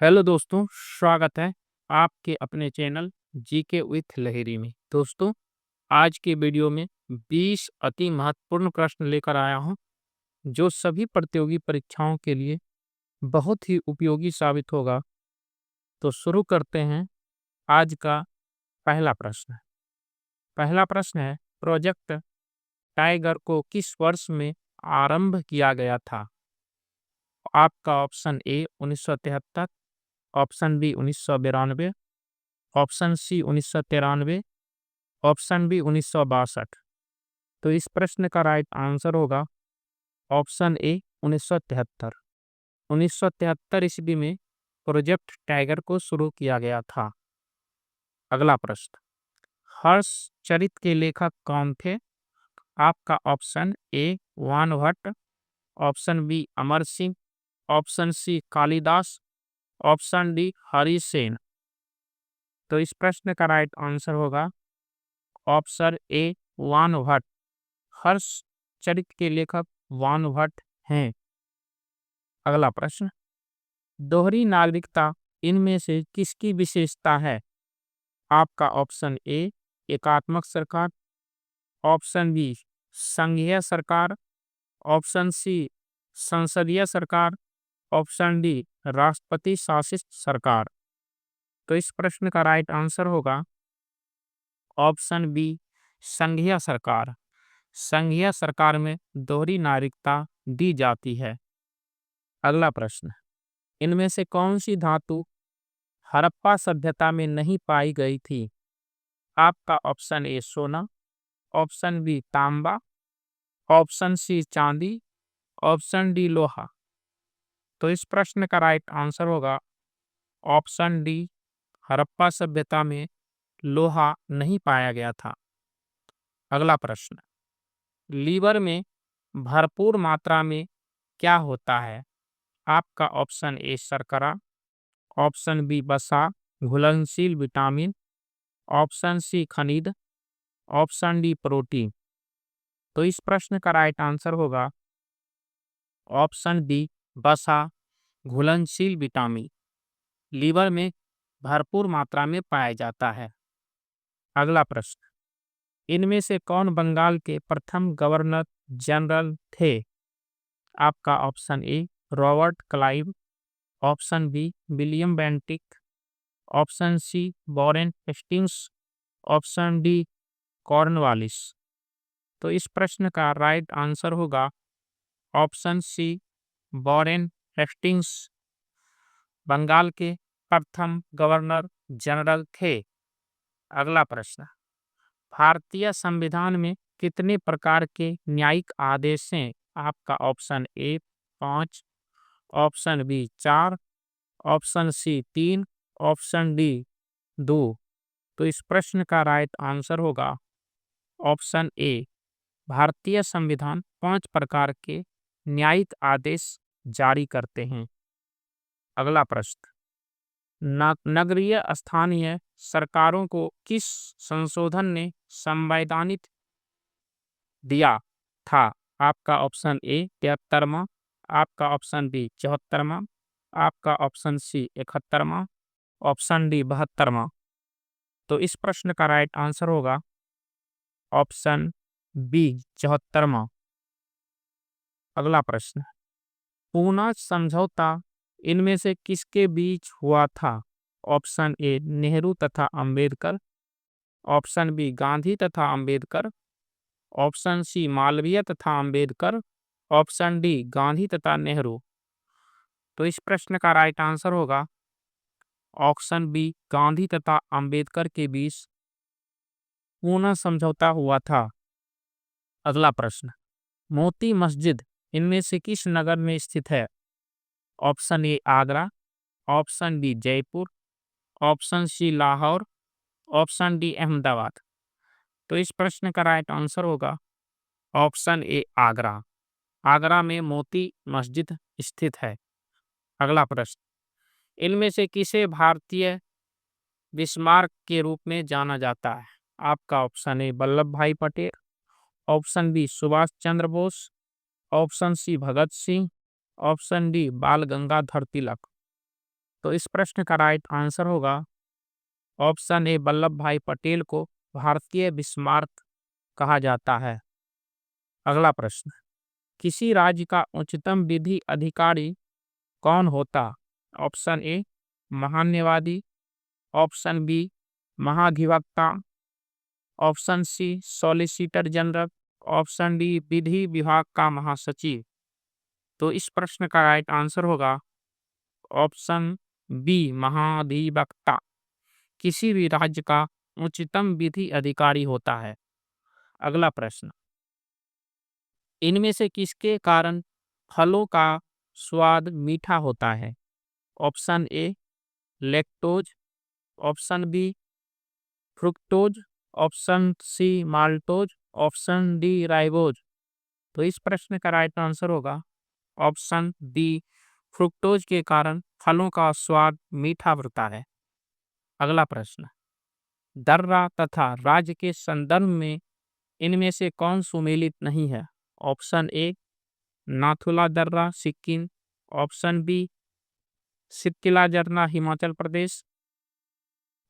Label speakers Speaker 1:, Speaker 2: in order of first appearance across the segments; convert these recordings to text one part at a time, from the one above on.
Speaker 1: Hello दोस्तों, स्वागत है आपके अपने चैनल जीके विथ लहेरी में। दोस्तों, आज के वीडियो में 20 अति महत्वपूर्ण प्रश्न लेकर आया हूं, जो सभी प्रतियोगी परीक्षाओं के लिए बहुत ही उपयोगी साबित होगा। तो शुरू करते हैं आज का पहला प्रश्न। पहला प्रश्न है, प्रोजेक्ट टाइगर को किस वर्ष में आरंभ किया गया था? आपका option A 1973, option B 1992, option C 1993, option B 1962। तो इस प्रश्न का राइट आंसर होगा ऑप्शन ए 1973। 1973 ईस्वी में प्रोजेक्ट टाइगर को शुरू किया गया था। अगला प्रश्न, हर्ष चरित के लेखक कौन थे? आपका option A Bana Bhatt, option B Amar Singh, option C Kalidas, option D Hari Sen. तो इस प्रश्न का राइट आंसर होगा ऑप्शन ए वान भट्ट। हर्ष चरित के लेखक वान भट्ट हैं। अगला प्रश्न, दोहरी नागरिकता इनमें से किसकी विशेषता है? आपका ऑप्शन ए एकात्मक सरकार, ऑप्शन बी संघीय सरकार, ऑप्शन सी संसदीय सरकार, ऑप्शन डी राष्ट्रपति शासित सरकार। तो इस प्रश्न का राइट आंसर होगा ऑप्शन बी संघीय सरकार। संघीय सरकार में दोहरी नागरिकता दी जाती है। अगला प्रश्न, इनमें से कौन सी धातु हड़प्पा सभ्यता में नहीं पाई गई थी? आपका ऑप्शन ए सोना, ऑप्शन बी तांबा, ऑप्शन सी चांदी, ऑप्शन डी लोहा। तो इस प्रश्न का राइट आंसर होगा ऑप्शन डी, हड़प्पा सभ्यता में लोहा नहीं पाया गया था। अगला प्रश्न, लीवर में भरपूर मात्रा में क्या होता है? आपका ऑप्शन ए शर्करा, ऑप्शन बी वसा, घुलनशील विटामिन, ऑप्शन सी खनिज, ऑप्शन डी प्रोटीन। तो इस प्रश्न का राइट आंसर होगा ऑप्शन डी वसा, घुलनशील विटामिन लीवर में भरपूर मात्रा में पाया जाता है। अगला प्रश्न, इनमें से कौन बंगाल के प्रथम गवर्नर जनरल थे? आपका option A Robert Clive, option B William Bentinck, option C Warren Hastings, option D Cornwallis. तो इस प्रश्न का राइट आंसर होगा option C Warren Hastings Bengal के प्रथम गवर्नर जनरल थे। अगला प्रश्न, भारतीय संविधान में कितने प्रकार के न्यायिक आदेश हैं? आपका option A 5, option B 4, option C 3, option D 2। तो इस प्रश्न का राइट आंसर होगा ऑप्शन ए, भारतीय संविधान 5 प्रकार के न्यायिक आदेश जारी करते हैं। अगला प्रश्न, नगरीय स्थानीय सरकारों को किस संशोधन ने संवैधानिक दिया था? आपका ऑप्शन ए 73वां, आपका ऑप्शन बी 74वां, आपका ऑप्शन सी 71वां, ऑप्शन डी 72वां। तो इस प्रश्न का राइट आंसर होगा ऑप्शन बी 74वां। अगला प्रश्न, पूना समझौता इनमें से किसके बीच हुआ था? ऑप्शन ए नेहरू तथा अंबेडकर, ऑप्शन बी गांधी तथा अंबेडकर, ऑप्शन सी मालवीय तथा अंबेडकर, ऑप्शन डी गांधी तथा नेहरू। तो इस प्रश्न का राइट आंसर होगा ऑप्शन बी गांधी तथा अंबेडकर के बीच पूना समझौता हुआ था। अगला प्रश्न, मोती मस्जिद इनमें से किस नगर में स्थित है? Option A Agra, option B Jaipur, option C Lahore, option D Ahmedabad. तो इस प्रश्न का राइट आंसर होगा ऑप्शन ए आगरा। आगरा में मोती मस्जिद स्थित है। अगला प्रश्न, इनमें से किसे भारतीय बिस्मार्क के रूप में जाना जाता है? आपका ऑप्शन ए वल्लभ भाई Patel, option B Subhash Chandra Bose, option C Bhagat Singh, option D बाल गंगाधर तिलक। तो इस प्रश्न का राइट आंसर होगा ऑप्शन ए, वल्लभ भाई पटेल को भारतीय बिस्मार्क कहा जाता है। अगला प्रश्न, किसी राज्य का उच्चतम विधि अधिकारी कौन होता? ऑप्शन ए, महान्यवादी, ऑप्शन बी, महाधिवक्ता, option C, solicitor general, option D, विधि विभाग का महासचिव। तो इस प्रश्न का राइट आंसर होगा ऑप्शन बी, महाधिवक्ता। किसी भी राज्य का उच्चतम विधि अधिकारी होता है। अगला प्रश्न, इनमें से किसके कारण फलों का स्वाद मीठा होता है? Option A, lactose, option B, fructose, option C, maltose, option D, ribose. तो इस प्रश्न का राइट आंसर होगा ऑप्शन डी, फ्रुक्टोज के कारण फलों का स्वाद मीठा होता है। अगला प्रश्न, दर्रा तथा राज्य के संदर्भ में इनमें से कौन सुमेलित नहीं है? ऑप्शन ए, नाथुला दर्रा सिक्किम, ऑप्शन बी, सितकिला झरना Himachal Pradesh,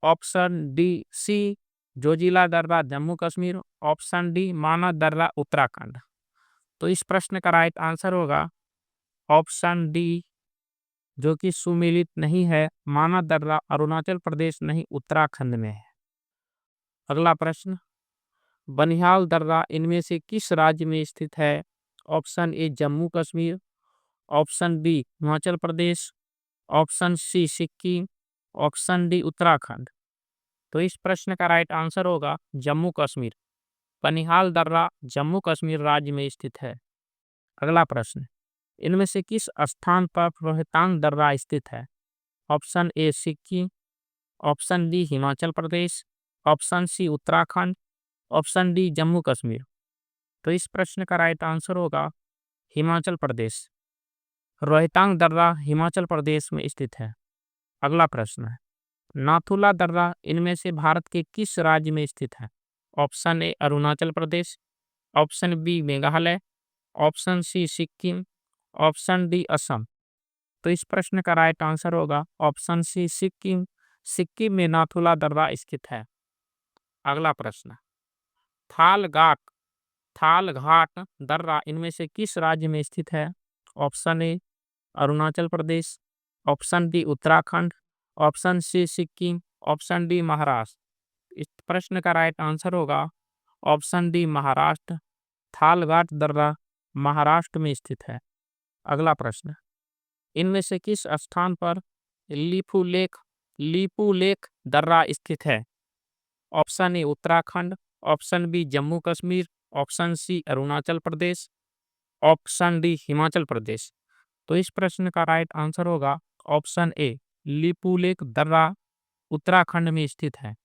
Speaker 1: option D C, Zoji La दर्रा जम्मू कश्मीर, ऑप्शन डी, माना दर्रा उत्तराखंड। तो इस प्रश्न का राइट आंसर होगा ऑप्शन डी, जो कि सुमेलित नहीं है, माना दर्रा अरुणाचल प्रदेश नहीं उत्तराखंड में है। अगला प्रश्न, बनिहाल दर्रा इनमें से किस राज्य में स्थित है? Option A, Jammu Kashmir, option B, Himachal Pradesh, option C, Sikkim, option D, Uttarakhand. तो इस प्रश्न का राइट आंसर होगा जम्मू कश्मीर। बनिहाल दर्रा जम्मू कश्मीर राज्य में स्थित है। अगला प्रश्न, इनमें से किस स्थान पर रोहतांग दर्रा स्थित है? Option A, Sikkim, option D, Himachal Pradesh, option C, Uttarakhand, option D, Jammu Kashmir. तो इस प्रश्न का राइट आंसर होगा हिमाचल प्रदेश। रोहतांग दर्रा हिमाचल प्रदेश में स्थित है। अगला प्रश्न है, नाथुला दर्रा इनमें से भारत के किस राज्य में स्थित है? Option A, Arunachal Pradesh, option B, Meghalaya, option C, Sikkim, option D, Assam. तो इस प्रश्न का राइट आंसर होगा ऑप्शन सी, सिक्किम। सिक्किम में नाथुला दर्रा स्थित है। अगला प्रश्न, थालघाट थालघाट दर्रा इनमें से किस राज्य में स्थित है? Option A, Arunachal Pradesh, option D, Uttarakhand, option C, Sikkim, option D, Maharashtra. इस प्रश्न का राइट आंसर होगा ऑप्शन डी, महाराष्ट्र। थालघाट दर्रा महाराष्ट्र में स्थित है। अगला प्रश्न, इनमें से किस स्थान पर लीपू लेक दर्रा स्थित है? Option A, Uttarakhand, option B, Jammu Kashmir, option C, Arunachal Pradesh, option D, Himachal Pradesh. तो इस प्रश्न का राइट आंसर होगा ऑप्शन ए, लीपू लेक दर्रा उत्तराखंड में स्थित है।